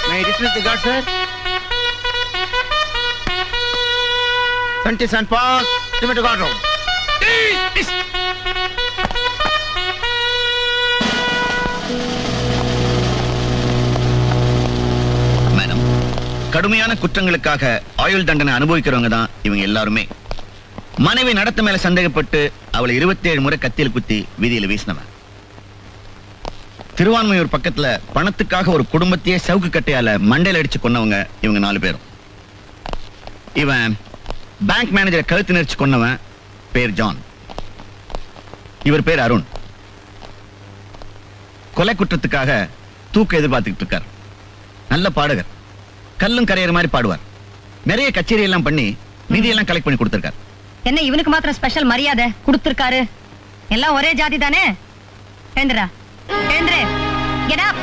May I dismiss the guard, sir? 20 cents pass. Give me to guard room. Madam, கடுமையான குற்றங்களுக்காக ஆயுள் தண்டனை அனுபவிக்கிறவங்க தான் இவங்க எல்லாருமே. மனைவி நடத்த மேல சந்தேகப்பட்டு அவளை 27 முறை கத்தியில் குத்தி வீதியில வீசினவன். திருவான்மையூர் பக்கத்துல பணத்துக்காக ஒரு குடும்பத்தையே சவுக்கு கட்டையால மண்டையில அடிச்சு கொன்னவங்க இவங்க 4 பேரும். இவன் பேங்க் மேனேஜரை கழுத்து நெரிச்சு கொன்னவன் பேர் ஜான். இவர் பேர் அருண். கொலை குற்றத்துக்காக தூக்கு எதிர்பார்த்துக்கிட்டு இருக்கார். நல்ல பாடகர், கல்லும் கரையிற மாதிரி பாடுவார். நிறைய கச்சேரி எல்லாம் பண்ணி நிதியெல்லாம் கலெக்ட் பண்ணி கொடுத்திருக்கார். என்ன இவனுக்கு மாத்திரம் ஸ்பெஷல் மரியாதை கொடுத்திருக்காரு? எல்லாம் ஒரே ஜாதி தானே? எழுந்துடா, எழுந்துரு. Get up.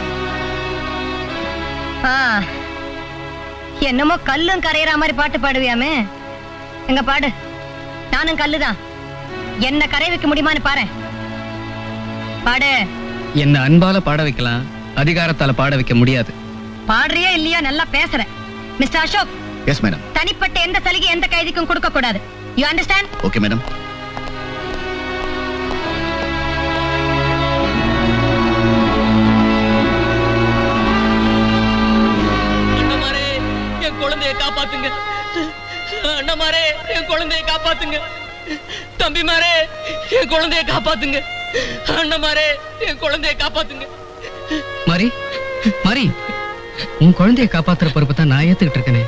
என்னமோ கல்லும் கரையிற மாதிரி பாட்டு பாடுவியாமே, எங்க பாடு. நானும் கல்லுதான், என்ன கரை வைக்க முடியுமான்னு பாரு. பாடு. என்ன அன்பால பாட வைக்கலாம், அதிகாரத்தால பாட வைக்க முடியாது. பாடுறியா இல்லையா? நல்லா பேசுற. மிஸ்டர் அசோக். Yes madam. தனிப்பட்ட எந்த சலுகை எந்த கைதிக்கும் கொடுக்க கூடாது. You understand? Okay madam. குழந்தையை காப்பாத்துங்க அண்ணமாரே, என் குழந்தையை காப்பாத்துங்க. தம்பிமாரே, என் குழந்தையை காப்பாத்துங்க. அண்ணமாரே, என் குழந்தையை காப்பாத்துங்க. மாரி, மாரி, உன் குழந்தையை காப்பாத்துற பொறுப்பு தான் நான் ஏத்துக்கிட்டு இருக்கேனே.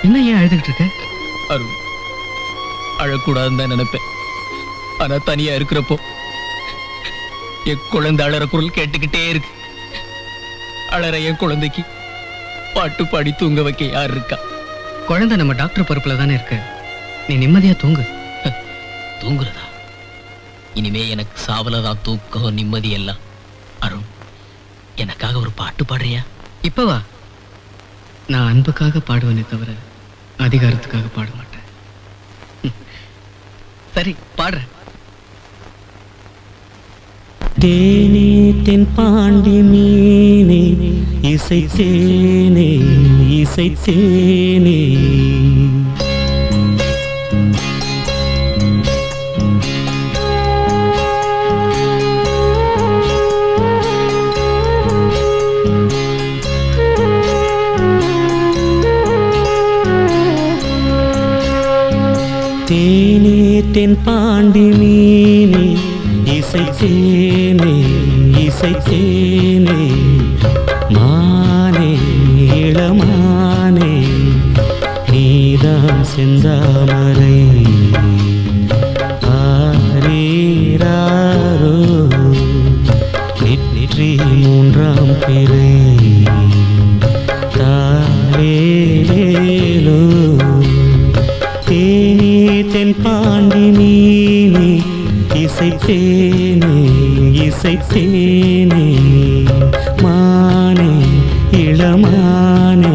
இன்னும் ஏன் அழுதுகிட்டு இருக்க? அருண், அழக்கூடாதுன்னு தான் நினைப்பேன். ஆனா தனியா இருக்கிறப்போ என் குழந்தை அழற குரல் கேட்டுக்கிட்டே இருக்கு. அழற என் குழந்தைக்கு பாட்டு பாடி தூங்க வைக்க யார் இருக்கா? குழந்தை நம்ம டாக்டர் பொறுப்புல தானே இருக்கு. நீ நிம்மதியா தூங்கு. தூங்குறதா? இனிமே எனக்கு சாவலதான் தூக்கம், நிம்மதி எல்லாம். அருண், எனக்காக ஒரு பாட்டு பாடுறியா? இப்பவா? நான் அன்புக்காக பாடுவேனே தவிர அதிகாரத்துக்காக பாட மாட்டேன். சரி, பாடுறேன். தேனே தென் பாண்டி மீனே இசைத்தேனே இசைத்தேனே, தேனே தென் பாண்டி மீனே இசைத்தேனே இசைத்தேனே, மானே இளமானே நீதான் செந்தாமரை. ஆரீராரோ நெற்றி மூன்றாம் பிறை, தாரேலோ தேனே தென் பாண்டி மீனே இசைத்தேனே இசைத்தேனே, மானே இளமானே.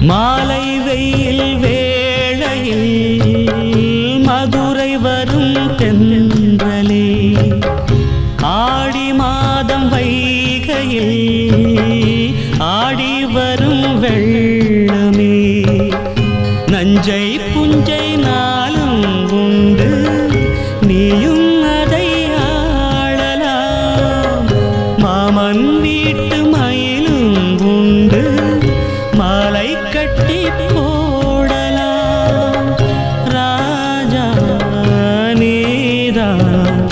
மாலை வெயில் வேளையில் மதுரை வரும் தென்றலே, ஆடி மாதம் வைகையில் ஆடி வரும் வெள்ளமே, நஞ்சை புஞ்சை நாளும் உண்டு நீயும் அதை ஆளலாம், மாமன் வீட்டு மயிலும் உண்டு மாலை கட்டி போடலாம். ராஜா நீதான்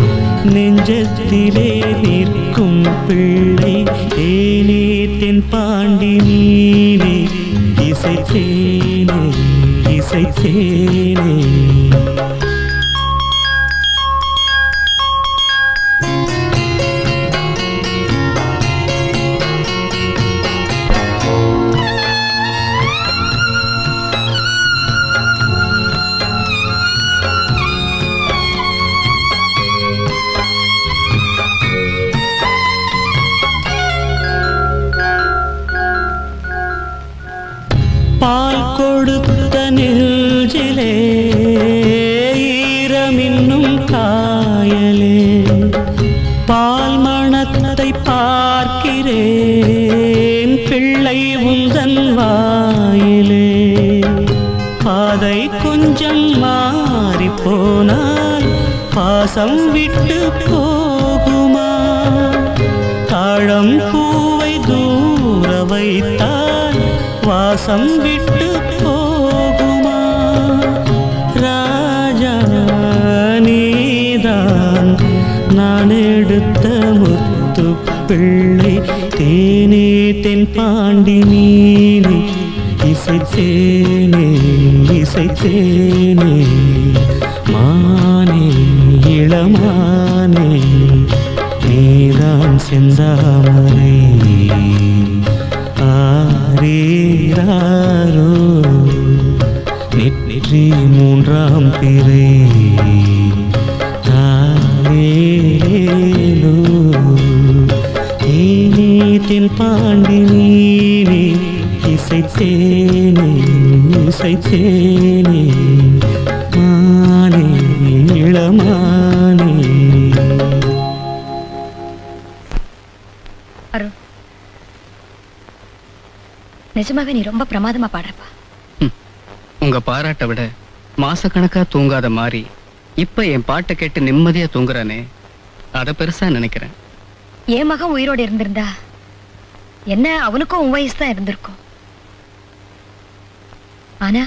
நெஞ்சத்திலே நிற்கும் பிள்ளை, ஏனே தென் பாண்டி மீனே இசைத்தேனே இசைத்தேனே. நெஞ்சிலே ஈரமின்னும் காயலே பால் மணத்தை பார்க்கிறேன் பிள்ளை உந்தன் வாயிலே பாதை கொஞ்சம் மாறி போனால் பாசம் விட்டு போகுமா தாழம் பூவை தூர வைத்தால் வாசம் விட்டு போகுமா ராஜா நீதான் நான் எடுத்த முத்து பிள்ளை தேனே தென் பாண்டி நீனே இசைத்தேனே இசைத்தேனே மானே இளமானே நீதான் செந்தாமரை ஆரீராரோ நெற்றி மூன்றாம் திரை தாரேலோ தேனே தென் பாண்டி நீனே இசைத்தேனே இசைத்தேனே மானே இளமானே. அருண், நிஜமாவே நீ ரொம்ப பிரமாதமா பாடுறப்பா. உங்க பாராட்டை விட மாசக்கணக்கா தூங்காத மாதிரி இப்ப என் பாட்டை கேட்டு நிம்மதியா தூங்குறானே அத பெருசா நினைக்கிறேன். என் மகன் உயிரோடு இருந்திருந்தா என்ன அவனுக்கும் உன் வயசு தான் இருந்திருக்கும். ஆனா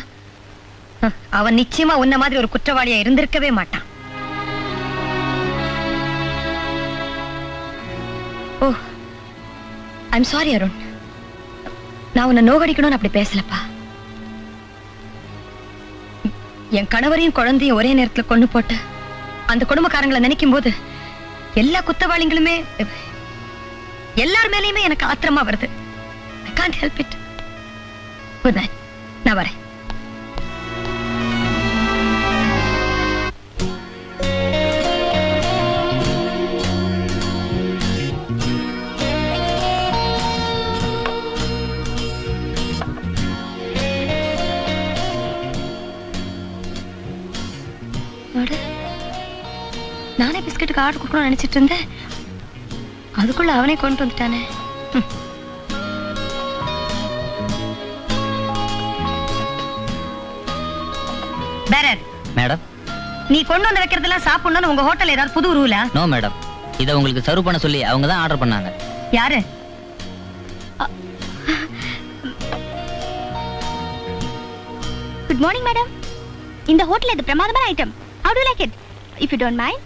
அவன் நிச்சயமா உன்ன மாதிரி ஒரு குற்றவாளியா இருந்திருக்கவே மாட்டான். ஓ, ஐம் சாரி அருண், நான் உன்னை நோகடிக்கணும்னு அப்படி பேசலப்பா. என் கணவரையும் குழந்தையும் ஒரே நேரத்துல கொண்டு போட்டு அந்த குடும்பக்காரங்களை நினைக்கும் போது எல்லா குற்றவாளிகளுமே எல்லார் மேலேயுமே எனக்கு ஆத்திரமா வருது. I can't help it. Good night. நான் வரேன். நானே பிஸ்கட்டுக்கு ஆர்டர் கொடுக்கணும்னு நினைச்சிட்டு இருந்தேன், அதுக்குள்ள அவனே கொண்டு வந்துட்டானே. மேடம், நீ கொண்டு வந்து வைக்கிறதெல்லாம் சாப்பிடணும்னு உங்க ஹோட்டல் ஏதாவது புது ரூலா? நோ மேடம், இதை உங்களுக்கு சர்வ் பண்ண சொல்லி அவங்க தான் ஆர்டர் பண்ணாங்க. யாரு? Good morning madam. இந்த ஹோட்டல் இது பிரமாதமான item. How do you like it? If you don't mind.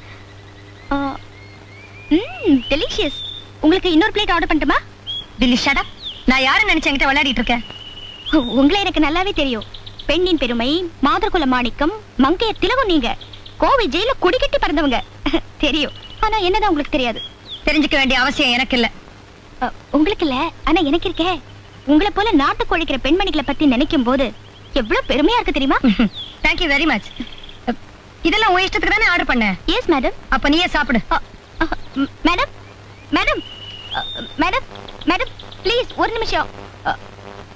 Delicious. உங்களுக்கு இன்னொரு பிளேட் ஆர்டர் பண்ணட்டுமா? Dilly, shut up. நான் யாரை நினைச்சு என்கிட்ட விளையாடிட்டு இருக்கேன்? உங்களை எனக்கு நல்லாவே தெரியும். பெண்ணின் பெருமை, மாதர்குல மாணிக்கம், மங்கையர் திலகம் நீங்க. கோவை ஜெயில குடிக்கட்டி பறந்தவங்க. தெரியும். ஆனா என்னதான் உங்களுக்கு தெரியாது. தெரிஞ்சுக்க வேண்டிய அவசியம் எனக்கு இல்ல. உங்களுக்கு இல்ல, ஆனா எனக்கு இருக்கே. உங்களை போல நாட்டு கொழிக்கிற பெண்மணிகளை பத்தி நினைக்கும் போது எவ்வளவு பெருமையா இருக்கு தெரியுமா? Thank you very much. இதெல்லாம் உன் இஷ்டத்துக்கு தானே ஆர்டர் பண்ண? Yes madam. அப்ப நீயே சாப்பிடு. Madam madam madam madam please ஒரு நிமிஷம்.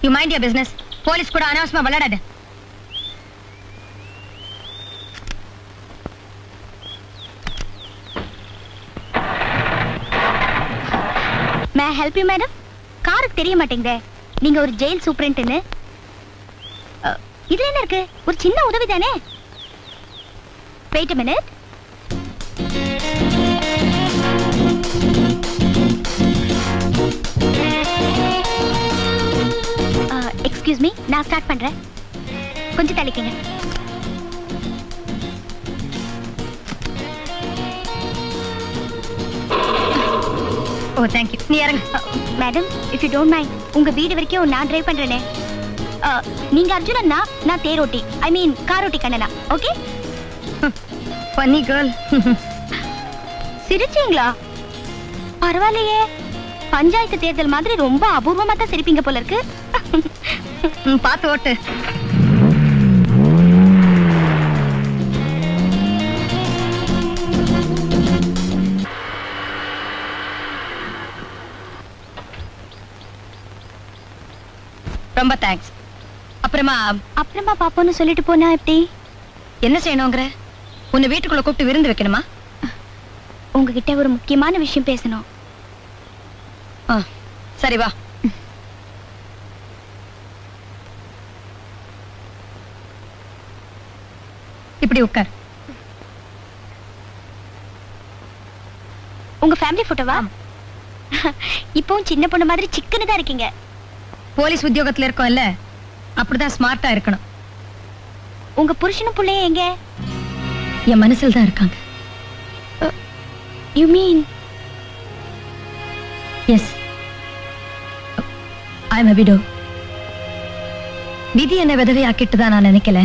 You mind your business. Police கூட அனாவசியமா விளையாடாத. May help you madam? காருக்கு தெரிய மாட்டேங்குதே நீங்க ஒரு ஜெயில் சூப்பரண்ட்னு. இதுல என்ன இருக்கு? ஒரு சின்ன உதவி தானே. Wait a minute. Excuse me, நான் ஸ்டார்ட் பண்றேன். கொஞ்சம் தள்ளிக்கங்க. ஓ, thank you. நீ இறங்கு. Madam, if you don't mind, உங்க வீடு வரைக்கும் நான் டிரைவ் பண்றேனே. நீங்க அர்ஜுனன்னா நான் தேரோட்டி, ஐ மீன் காரோட்டி கண்ணனா. ஓகே? Funny girl. சிரிச்சீங்களா? பரவாயில்லையே. பஞ்சாயத்து தேர்தல் மாதிரி ரொம்ப அபூர்வமா தான் சிரிப்பீங்க போல இருக்கு. பாத்து ஓட்டு. ரொம்ப தேங்க்ஸ். அப்ப அப்புறமா பாப்போன்னு சொல்லிட்டு போனா எப்படி? என்ன செய்யணுங்கிற? உன்னை வீட்டுக்குள்ள கூப்பிட்டு விருந்து வைக்கணுமா? உங்ககிட்ட ஒரு முக்கியமான விஷயம் பேசணும். சரி வா. இப்படி உட்கார். உங்க ஃபேமிலி போட்டோவா? இப்பவும் சின்ன பொண்ணு மாதிரி சிக்கன்னு தான் இருக்கீங்க. போலீஸ் உத்தியோகத்துல இருக்கோம்ல, அப்படிதான் ஸ்மார்ட்டா இருக்கணும். உங்க புருஷனும் புள்ளைய எங்க? என் மனசுல தான் இருக்காங்க. You mean? Yes. I'm a widow. விதி என்ன விதவை ஆக்கிட்டு தான் நான் நினைக்கல.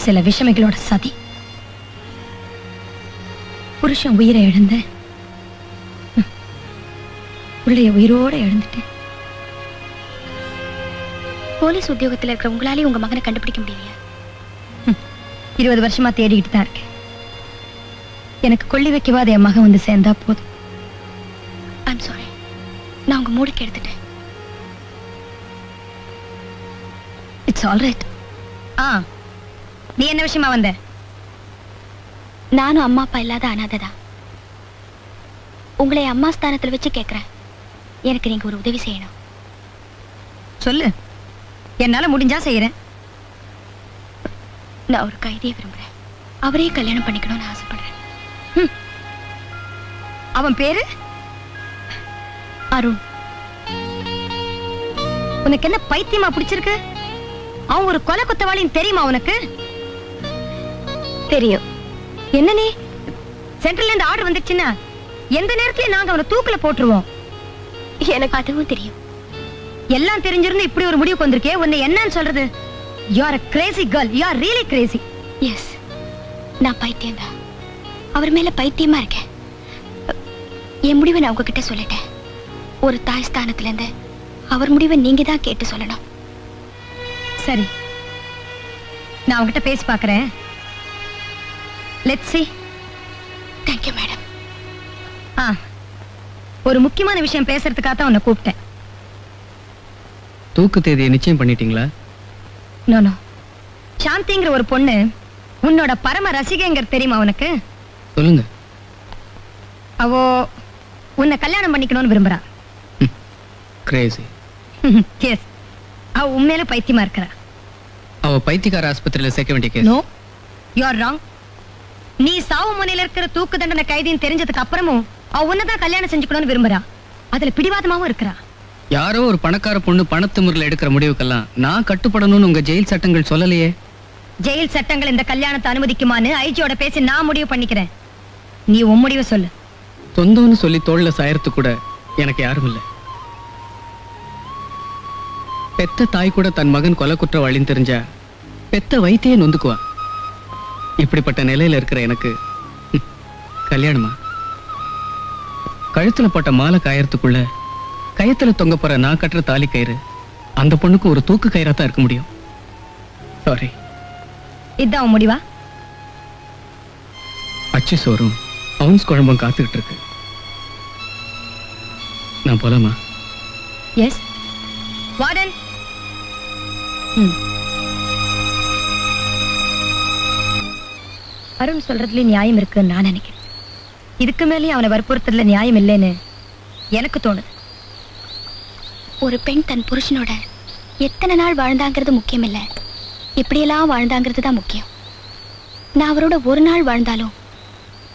சில விஷமிகளோட சதி. புருஷன் உயிரை இழந்த, பிள்ளைய உயிரோட இழந்துட்டேன். போலீஸ் உத்தியோகத்துல இருக்கிற உங்களாலே உங்க மகனை கண்டுபிடிக்க முடியலையா? 20 வருஷமா தேடிக்கிட்டு தான் இருக்கேன். எனக்கு கொள்ளி வைக்கவாத என் மகன் வந்து சேர்ந்தா போதும். I'm sorry. நான் உங்க மூடுக்கு எடுத்துட்டேன். It's all right. நீ என்ன விஷயமா வந்த? நானும் அம்மா அப்பா இல்லாத அனாதைதான். உங்களை அம்மா ஸ்தானத்துல வச்சு கேட்கிறேன். எனக்கு நீங்க ஒரு உதவி செய்யணும். சொல்லு, என்னால முடிஞ்சா செய்யறேன். நான் ஒரு கைதியை விரும்புறேன். அவரே கல்யாணம் பண்ணிக்கணும்னு ஆசைப்படுறேன். அவன் பேரு அருண். உனக்கு என்ன பைத்தியமா பிடிச்சிருக்கு? அவன் ஒரு கொலை குத்தவாளின்னு தெரியுமா உனக்கு? தெரியும். என்ன நீ சென்ட்ரல்ல இருந்து ஆர்டர் வந்துச்சுன்னா எந்த நேரத்துல நாங்க அவனை தூக்குல போட்டுருவோம். எனக்கு அதுவும் தெரியும். எல்லாம் தெரிஞ்சிருந்து இப்படி ஒரு முடிவுக்கு வந்திருக்கே, உன்னை என்னன்னு சொல்றது? You are a crazy girl. You are really crazy. Yes. நான் பைத்தியம்தான். அவர் மேல பைத்தியமா இருக்கேன். என் முடிவை நான் உங்ககிட்ட சொல்லிட்டேன். ஒரு தாய் ஸ்தானத்துல இருந்து அவர் முடிவை நீங்க தான் கேட்டு சொல்லணும். சரி, நான் அவங்கிட்ட பேசி பார்க்கறேன். Let's see. Thank you, madam. ஒரு முக்கியமான விஷயம் பேசுறதுக்காக தான் உன்னை கூப்பிட்டேன். தூக்கு தேதியை நிச்சயம் பண்ணிட்டீங்களா? நோ. சாந்திங்கிற ஒரு பொண்ணு உன்னோட பரம ரசிகைங்கிற தெரியுமா உனக்கு? சொல்லுங்க. அவோ உன்னை கல்யாணம் பண்ணிக்கணும்னு விரும்புறா. கிரேசி. எஸ், அவ உண்மையில பைத்தியமா இருக்கறா. அவ பைத்தியக்கார ஆஸ்பத்திரியில சேர்க்க வேண்டிய case. No, you are wrong. நீ சாவு முனையில இருக்கிற தூக்கு தண்டனை கைதின்னு தெரிஞ்சதுக்கு அப்புறமும் அவ உன்னதான் கல்யாணம் செஞ்சுக்கணும்னு விரும்புறா. அதுல பிடிவாதமாவும் இருக்கறா. யாரோ ஒரு பணக்கார பொண்ணு பணத்து முறையில் எடுக்கிற முடிவுக்கெல்லாம் நான் கட்டுப்படணும்னு உங்க ஜெயில் சட்டங்கள் சொல்லலையே. ஜெயில் சட்டங்கள் இந்த கல்யாணத்தை அனுமதிக்குமான்னு ஐஜியோட பேசி நான் முடிவு பண்ணிக்கிறேன். நீ உன் முடிவை சொல்லு. சொந்தம்னு சொல்லி தோள்ல சாயறது கூட எனக்கு யாரும் இல்லை. பெத்த தாய் கூட தன் மகன் கொலை குற்றவாளின்னு தெரிஞ்சா பெத்த வைத்தியே நொந்துக்குவா. இப்படிப்பட்ட நிலையில இருக்கிற எனக்கு கல்யாணமா? கழுத்துல போட்ட மாலை காயறதுக்குள்ள கயத்துல தொங்க போற நான் கட்டுற தாலி கயிறு அந்த பொண்ணுக்கு ஒரு தூக்கு கயிறா தான் இருக்க முடியும். சாரி. இதான் உன் முடிவா? அச்சு சோறும் பவுன்ஸ் குழம்பும் காத்துக்கிட்டு இருக்கு. நான் போலாமா? எஸ். வார்டன். அருண் சொல்றதுல நியாயம் இருக்குன்னு நான் நினைக்கிறேன். இதுக்கு மேலேயும் அவனை வற்புறுத்தல நியாயம் இல்லைன்னு எனக்கு தோணுது. ஒரு பெண் தன் புருஷனோட எத்தனை நாள் வாழ்ந்தாங்கிறது முக்கியம் இல்ல, எப்படியெல்லாம் வாழ்ந்தாங்கிறது தான் முக்கியம். நான் அவரோட ஒரு நாள் வாழ்ந்தாலும்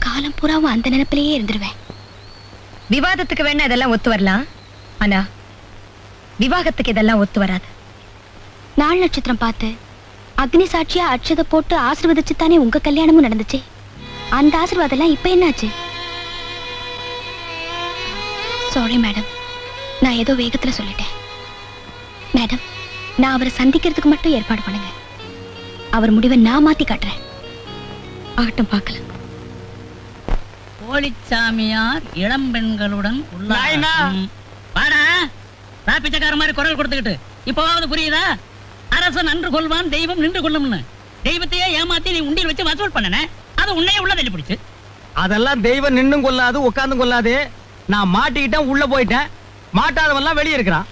காலம் பூராவும் அந்த நினைப்பிலேயே இருந்துருவேன். விவாதத்துக்கு வேணா இதெல்லாம் ஒத்து வரலாம், ஆனா விவாகத்துக்கு இதெல்லாம் ஒத்து வராது. நாள் நட்சத்திரம் பார்த்து அக்னி சாட்சியா அட்சதை போட்டு ஆசீர்வதிச்சு தானே உங்க கல்யாணமும் நடந்துச்சு. அந்த ஆசீர்வாதம் எல்லாம் இப்ப என்னாச்சு? சாரி மேடம், நான் ஏதோ வேகத்துல சொல்லிட்டேன். மேடம், நான் அவரை சந்திக்கிறதுக்கு மட்டும் ஏற்பாடு பண்ணுங்க. அவர் முடிவை நான் மாத்தி காட்டுறேன். ஆகட்டும், பார்க்கலாம். போலிச்சாமியார் இளம் பெண்களுடன் பிச்சைக்கார மாதிரி குரல் கொடுத்துக்கிட்டு இப்பவாவது புரியுதா? அரசன் நன்று கொள்வான், தெய்வம் நின்று கொள்ளும்னு. தெய்வத்தையே ஏமாத்தி நீ உண்டியில் வச்சு வசூல் பண்ணன, அது உன்னையே உள்ள தள்ளி பிடிச்சு. அதெல்லாம் தெய்வம் நின்னும் கொள்ளாது, உட்கார்ந்து கொள்ளாது. நான் மாட்டிக்கிட்டேன், உள்ள போயிட்டேன். மாட்டாதவெல்லாம் வெளியே இருக்கிறான்.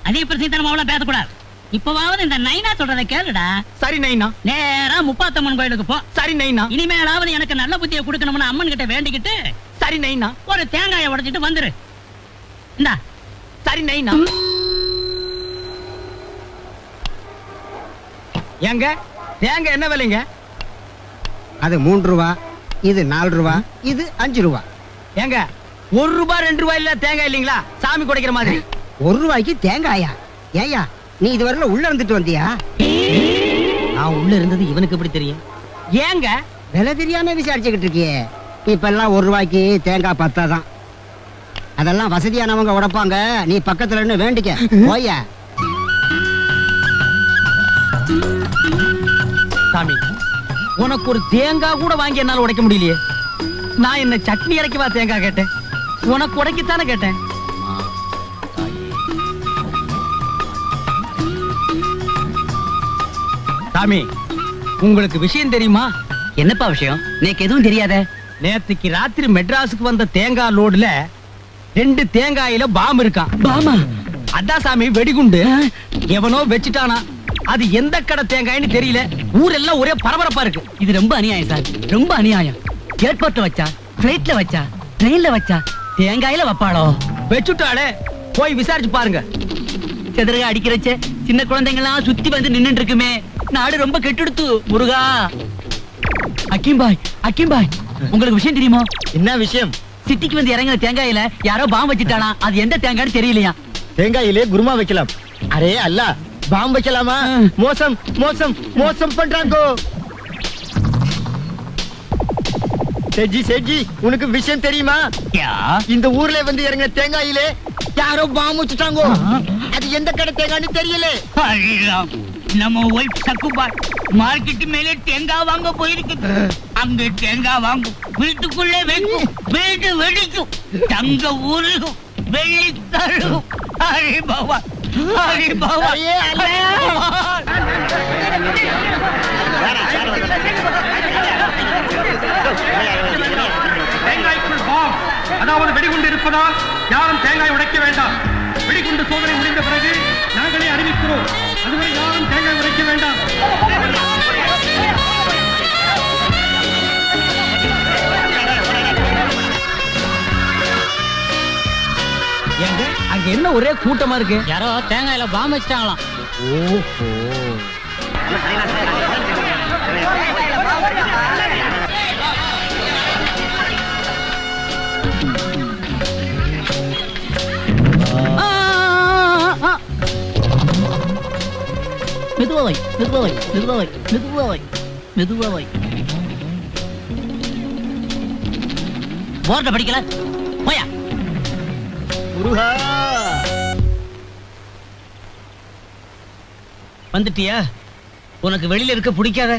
அதிக பிரசித்தனமாவெல்லாம் பேசக்கூடாது. இப்பவாவது இந்த நைனா சொல்றதை கேளுடா. சரி நைனா. நேரா முப்பாத்தம்மன் கோயிலுக்கு போ. சரி நைனா. இனிமேலாவது எனக்கு நல்ல புத்தியை கொடுக்கணும்னு அம்மன் கிட்ட வேண்டிக்கிட்டு சரி நைனா. ஒரு தேங்காயை உடைச்சிட்டு வந்துரு. இந்தா. சரி நைனா. ஏங்க தேங்காய் என்ன விலைங்க? அது 3 ரூபா, இது 4 ரூபா, இது 5 ரூபா. ஏங்க 1 ரூபா 2 ரூபாய் இல்ல தேங்காய் இல்லீங்களா? சாமி குடைக்கிற மாதிரி. 1 ரூபாய்க்கு தேங்காயா? ஏயா நீ இதுவரையில உள்ள இருந்துட்டு வந்தியா? நான் உள்ள இருந்தது இவனுக்கு எப்படி தெரியும்? ஏங்க விலை தெரியாம விசாரிச்சுக்கிட்டு இருக்கியே. இப்ப எல்லாம் 1 ரூபாய்க்கு தேங்காய் பத்தாதான். அதெல்லாம் வசதியானவங்க உடைப்பாங்க. நீ பக்கத்துல இருந்து வேண்டிக்க போய. சாமி உனக்கு ஒரு தேங்காய் கூட வாங்கி என்னால உடைக்க முடியலையே. நான் என்ன சட்னி இறக்கிவா தேங்காய் கேட்டேன்? உனக்கு உடைக்கத்தானே கேட்டேன். சாமி உங்களுக்கு விஷயம் தெரியுமா? என்னப்பா விஷயம்? எனக்கு எதுவும் தெரியாத. நேத்துக்கு ராத்திரி மெட்ராஸுக்கு வந்த தேங்காய் லோடுல 2 தேங்காயில பாம் இருக்கான். பாமா? அதான் சாமி வெடிகுண்டு. எவனோ வச்சுட்டானா. அது எந்த கடை தேங்காய்னு தெரியல. ஊரெல்லாம் ஒரே பரபரப்பா இருக்கு. இது ரொம்ப அநியாயம் சார், ரொம்ப அநியாயம். ஏர்போர்ட்ல வச்சா, பிளைட்ல வச்சா, ட்ரெயின்ல வச்சா, தேங்காயில வைப்பாளோ? வச்சுட்டாளே, போய் விசாரிச்சு பாருங்க. செதறக அடிக்கிறச்ச சின்ன குழந்தைங்கலாம் சுத்தி வந்து நின்னுட்டு இருக்குமே. நாடு ரொம்ப கெட்டுடுத்து முருகா. அக்கிம்பாய், அக்கிம்பாய், உங்களுக்கு விஷயம் தெரியுமா? என்ன விஷயம்? சிட்டிக்கு வந்து இறங்கின தேங்காயில யாரோ பாம் வச்சுட்டானா. அது எந்த தேங்காய்னு தெரியலையா. தேங்காயிலே குருமா வைக்கலாம். அரே அல்ல, பாம் வைக்கலாமா? மோசம் மோசம் மோசம் பண்றாங்க. சேஜி சேஜி உனக்கு விஷயம் தெரியுமா? இந்த ஊர்ல வந்து இறங்கின தேங்காயிலே யாரோ பாம் வச்சுட்டாங்க. அது எந்த கடை தேங்காய்னு தெரியல. நம்ம ஒய்ஃப் சக்குபாய் மார்க்கெட் மேலே தேங்காய் வாங்க போயிருக்குது. அங்க தேங்காய் வாங்கும், வீட்டுக்குள்ளே வைக்கும், வீடு வெடிக்கும், தங்க ஊருகும், வெள்ளி தருகும். ஹரி பகவான், ஹரி பகவான். தேங்காய்க்குள் பாம், அதாவது வெடிகுண்டு இருப்பதால் யாரும் தேங்காய் உடைக்க வேண்டாம். வெடிகுண்டு சோதனை முடிந்த பிறகு நாங்களே அறிவிக்கிறோம். அதுவரை யாரும் தேங்காய் உடைக்க வேண்டாம். ஏங்க அங்க என்ன ஒரே கூட்டமா இருக்கு? யாரோ தேங்காயில பாம் வச்சிட்டாங்களாம். ஓஹோ. மெதுவாய் மெதுவாய் மெதுவாய் மெதுவாய் மெதுவாய். போர்ட படிக்கல போயா. முருகா வந்துட்டியா? உனக்கு வெளியில இருக்க பிடிக்காத?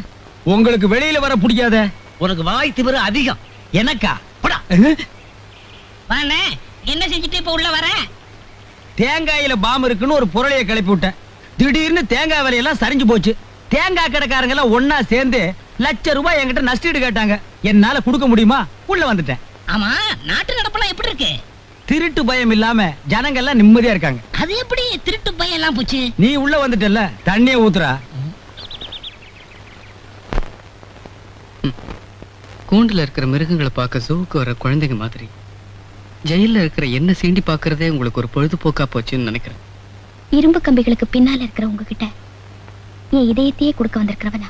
உங்களுக்கு வெளியில வர பிடிக்காத? உனக்கு வாய் திமிரு அதிகம். எனக்கா? போடா. வாண்ணே, என்ன செஞ்சுட்டு இப்ப உள்ள வர? தேங்காயில பாம் இருக்குன்னு ஒரு பொருளைய கிளப்பி விட்டேன். திடீர்னு தேங்காய் விலையெல்லாம் சரிஞ்சு போச்சு. தேங்காய் கடைக்காரங்க எல்லாம் ஒன்னா சேர்ந்து ₹1,00,000 என்கிட்ட நஷ்டீடு கேட்டாங்க. என்னால கொடுக்க முடியுமா? உள்ள வந்துட்டேன். ஆமா, நாட்டு நடப்பெல்லாம் எப்படி இருக்கு? திருட்டு பயம் இல்லாம ஜனங்க எல்லாம் நிம்மதியா இருக்காங்க. அது எப்படி திருட்டு பயம் எல்லாம் போச்சு? நீ உள்ள வந்துட்டல்ல, தண்ணிய ஊத்துறா. கூண்டுல இருக்கிற மிருகங்களை பார்க்க ஜூவுக்கு வர குழந்தைங்க மாதிரி ஜெயில இருக்கிற என்ன சீண்டி பாக்குறதே உங்களுக்கு ஒரு பொழுதுபோக்கா போச்சுன்னு நினைக்கிறேன். இரும்பு கம்பிகளுக்கு பின்னால இருக்கிற உங்ககிட்ட என் இதயத்தையே கொடுக்க வந்திருக்கிறவனா?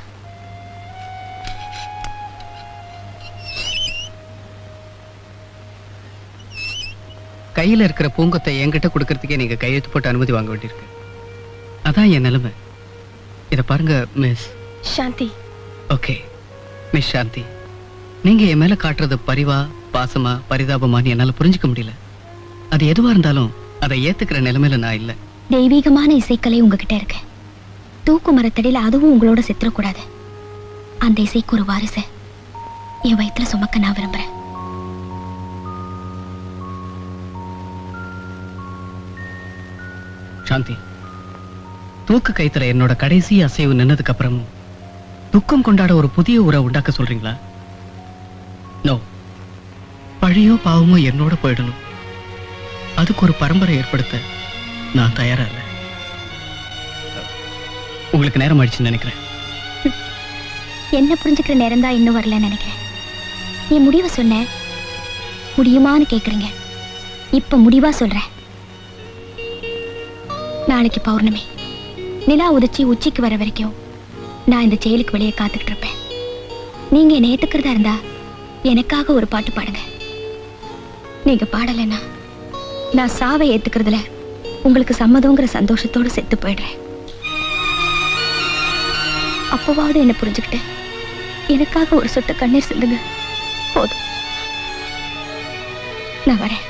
கையில இருக்கிற பூங்கொத்தை என்கிட்ட கொடுக்கறதுக்கே நீங்க கையெழுத்து போட்டு அனுமதி வாங்க வேண்டியிருக்கு. அதான் என் நிலைமை. இத பாருங்க மிஸ் சாந்தி. ஓகே மிஸ் சாந்தி, நீங்க என் மேல காட்டுறது பரிவா, பாசமா, பரிதாபமான்னு என்னால புரிஞ்சுக்க முடியல. அது எதுவா இருந்தாலும் அதை ஏத்துக்கிற நிலைமையில நான் இல்ல. தெய்வீகமான இசைக்கலை உங்ககிட்ட இருக்கு. தூக்கு மரத்தடியில அதுவும் உங்களோட செத்துறக்கூடாது. அந்த இசைக்கு ஒரு வாரிசை என் வயிற்றுல சுமக்க நான் விரும்புறேன். சாந்தி, தூக்கு கைத்துல என்னோட கடைசி அசைவு நின்னதுக்கு அப்புறமும் துக்கம் கொண்டாட ஒரு புதிய உரை உண்டாக்க சொல்றீங்களா? நோ. பழையோ பாவமோ என்னோட போயிடணும். அதுக்கு ஒரு பரம்பரை ஏற்படுத்த நான் தயாரா இல்லை. உங்களுக்கு நேரம் ஆயிடுச்சுன்னு நினைக்கிறேன். என்ன புரிஞ்சுக்கிற நேரம் தான் இன்னும் வரலன்னு நினைக்கிறேன். என் முடிவை சொன்னேன், முடியுமான்னு கேக்குறீங்க. இப்ப முடிவா சொல்றேன். நாளைக்கு பௌர்ணமி நிலா உதிச்சு உச்சிக்கு வர வரைக்கும் நான் இந்த ஜெயிலுக்கு வெளியே காத்துக்கிட்டு இருப்பேன். நீங்க என்னை ஏத்துக்கிறதா இருந்தா எனக்காக ஒரு பாட்டு பாடுங்க. நீங்க பாடலைன்னா நான் சாவை ஏத்துக்கிறதுல உங்களுக்கு சம்மதங்கிற சந்தோஷத்தோடு செத்து போயிடுறேன். அப்பவாவது என்ன புரிஞ்சுக்கிட்டு எனக்காக ஒரு சொட்டு கண்ணீர் சிந்துங்க. போதும், நான் வரேன்.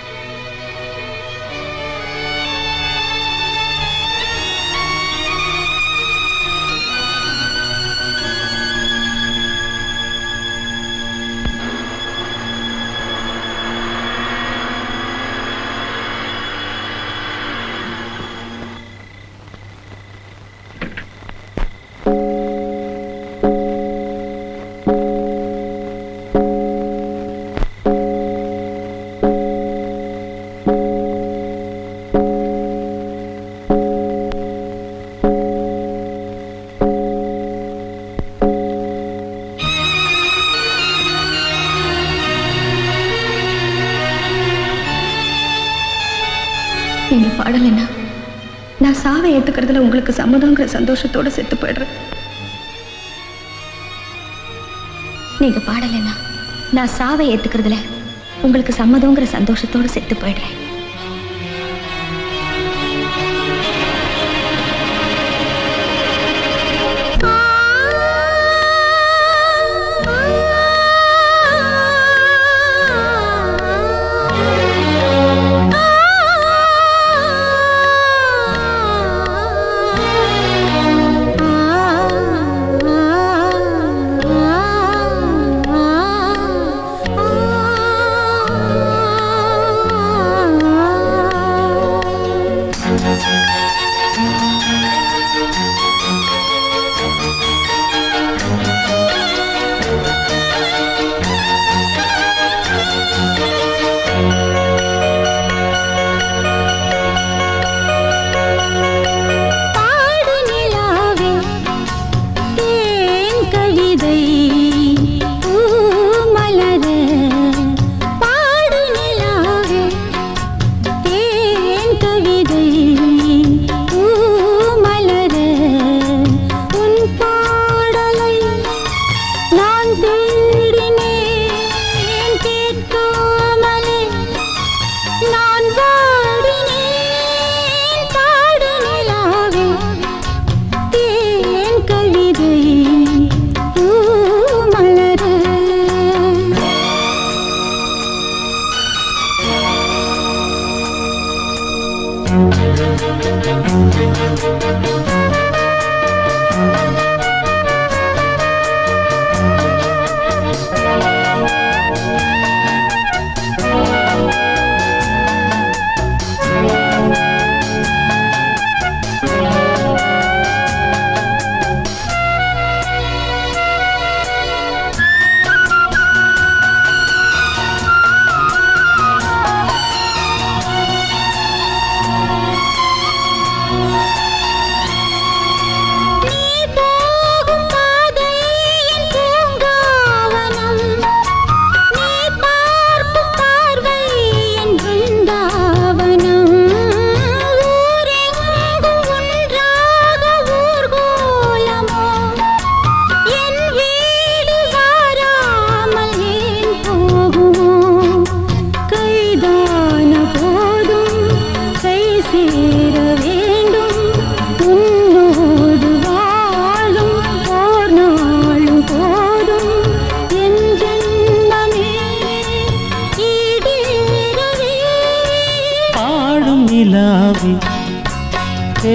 நீங்க பாடலைன்னா நான் சாவை ஏத்துக்கிறதுல உங்களுக்கு சம்மதங்கிற சந்தோஷத்தோட செத்து போயிடுறேன். நீங்க பாடலைன்னா நான் சாவை ஏத்துக்கிறதுல உங்களுக்கு சம்மதங்கிற சந்தோஷத்தோட செத்து போயிடுறேன்.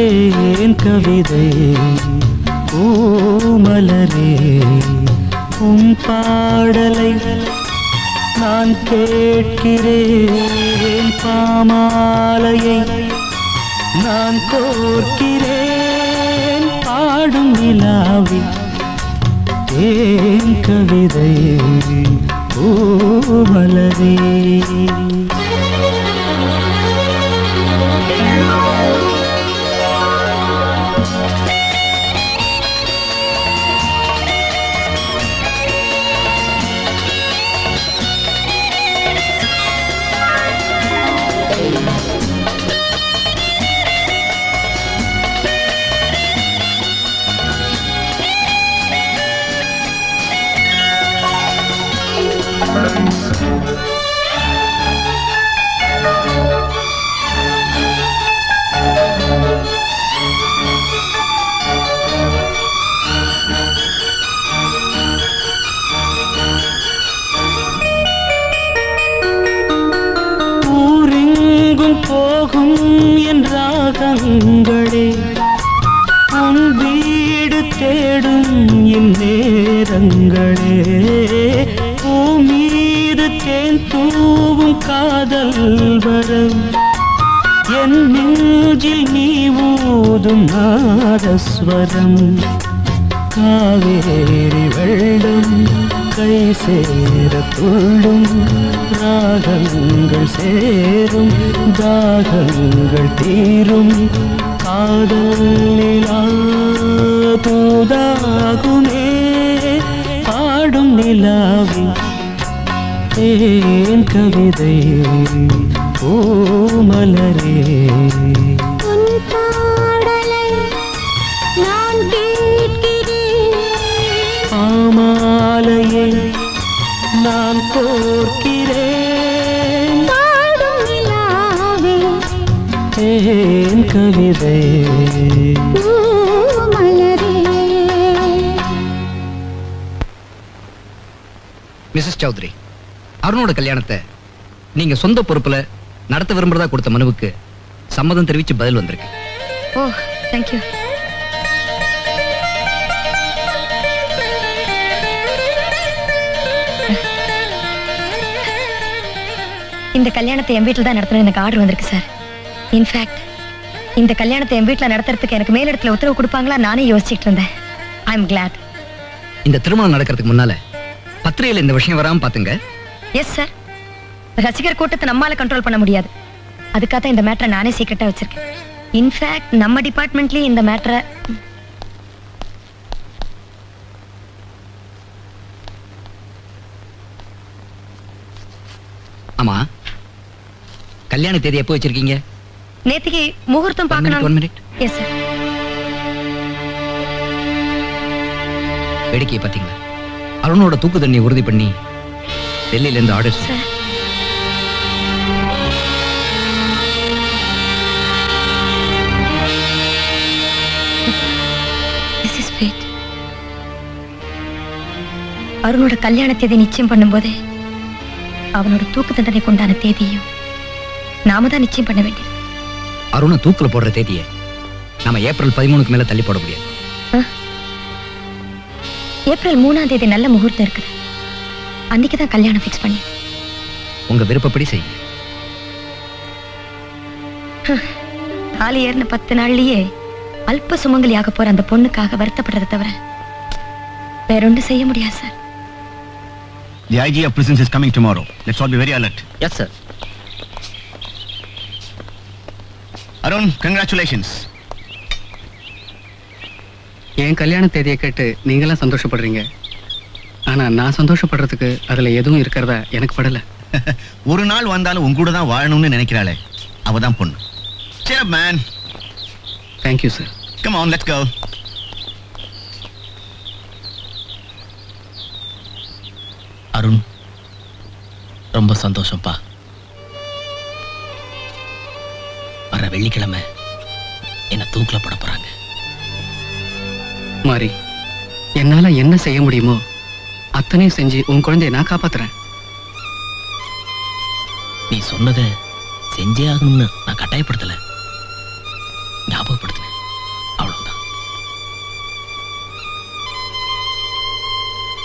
ஏன் கவிதை ஓமலரே உன் பாடலை நான் கேட்கிறேன், பாமாலையை நான் கோர்க்கிறேன், பாடும் நிலாவி ஏன் கவிதை ஓமலரே. தேடும் இந்நேரங்களே பூமீது தேன் தூவும் காதல் வரம் என் நெஞ்சில் நீ ஊதும் நாதஸ்வரம் காவேரி வெள்ளம் கை சேர துள்ளும் ராகங்கள் சேரும் தாகங்கள் தீரும் காதல் நிலா தூதாகுமே பாடும் நிலாவின் தேன் கவிதை ஓமலரே பாமாலையை நான் கோர்க்கிறேன் தேன் கவிதை மிஸ்ஸஸ் சௌத்ரி, அருணோட கல்யாணத்தை நீங்க சொந்த பொறுப்புல நடத்த விரும்புறதா கொடுத்த மனுவுக்கு சம்மதம் தெரிவிச்சு பதில் வந்திருக்கு. ஓ, தேங்க்யூ. இந்த கல்யாணத்தை என் வீட்டில் தான் நடத்தணும் எனக்கு ஆர்டர் வந்திருக்கு சார். இன்ஃபேக்ட் இந்த கல்யாணத்தை என் வீட்டில் நடத்துறதுக்கு எனக்கு மேலிடத்துல உத்தரவு கொடுப்பாங்களா நானே யோசிச்சுட்டு இருந்தேன். I am glad. இந்த திருமணம் நடக்கிறதுக்கு முன்னால பத்திரிகையில் இந்த விஷயம் வராம பாத்துங்க. Yes sir. ரசிகர் கூட்டத்தை நம்மால கண்ட்ரோல் பண்ண முடியாது. அதுக்காக இந்த மேட்டரை நானே சீக்கிரட்டா வச்சிருக்கேன். இன்ஃபேக்ட் நம்ம டிபார்ட்மெண்ட்லயே இந்த மேட்டரை ஆமா, கல்யாண தேதி எப்போ வச்சிருக்கீங்க? நேத்திக்கு முகூர்த்தம் பார்க்கணும். 1 minute. Yes sir. வேடிக்கையை பாத்தீங்களா? அருணோட தூக்கு தண்ணியை உறுதி பண்ணி டெல்லியில இருந்து order sir. This is fate. அருணோட கல்யாண தேதி நிச்சயம் பண்ணும்போதே அவனோட தூக்கு தண்டனை கொண்டான தேதியும் நாம தான் நிச்சயம் பண்ண வேண்டியது. அருணை தூக்குல போடுற தேதியை நாம ஏப்ரல் 13க்கு மேல தள்ளி போட முடியாது. ஏப்ரல் 3ஆம் தேதி நல்ல முகூர்த்தம் இருக்குது. அன்னைக்குதான் கல்யாணம் ஃபிக்ஸ் பண்ணி உங்க விருப்பப்படி செய்யுங்க. தாலி ஏறின 10 நாள்லயே அல்ப சுமங்கலியாக போற அந்த பொண்ணுக்காக வருத்தப்படுறதை தவிர வேற ஒன்று செய்ய முடியாது sir. The IG of prisons is coming tomorrow. Let's all be very alert. Yes, sir. Arun, congratulations. என் கல்யாண தேதியை கேட்டு நீங்களாம் சந்தோஷப்படுறீங்க. ஆனா நான் சந்தோஷப்படுறதுக்கு அதுல எதுவும் இருக்கிறதா எனக்கு படல. ஒரு நாள் வந்தாலும் உங்க கூட தான் வாழணும்னு நினைக்கிறாளே, அவதான் பொண்ணு. Cheer up, man. Thank you, sir. Come on, let's go. Arun, ரொம்ப சந்தோஷம்ப்பா. வர வெள்ளிக்கிழமை என்ன தூக்குல போட போறாங்க. மாறி, என்னால என்ன செய்ய முடியுமோ அத்தனையும் செஞ்சு உன் குழந்தைய நான் காப்பாத்துறேன். நீ சொன்னதை செஞ்சே ஆகணும்னு நான் கட்டாயப்படுத்தல, ஞாபகப்படுத்த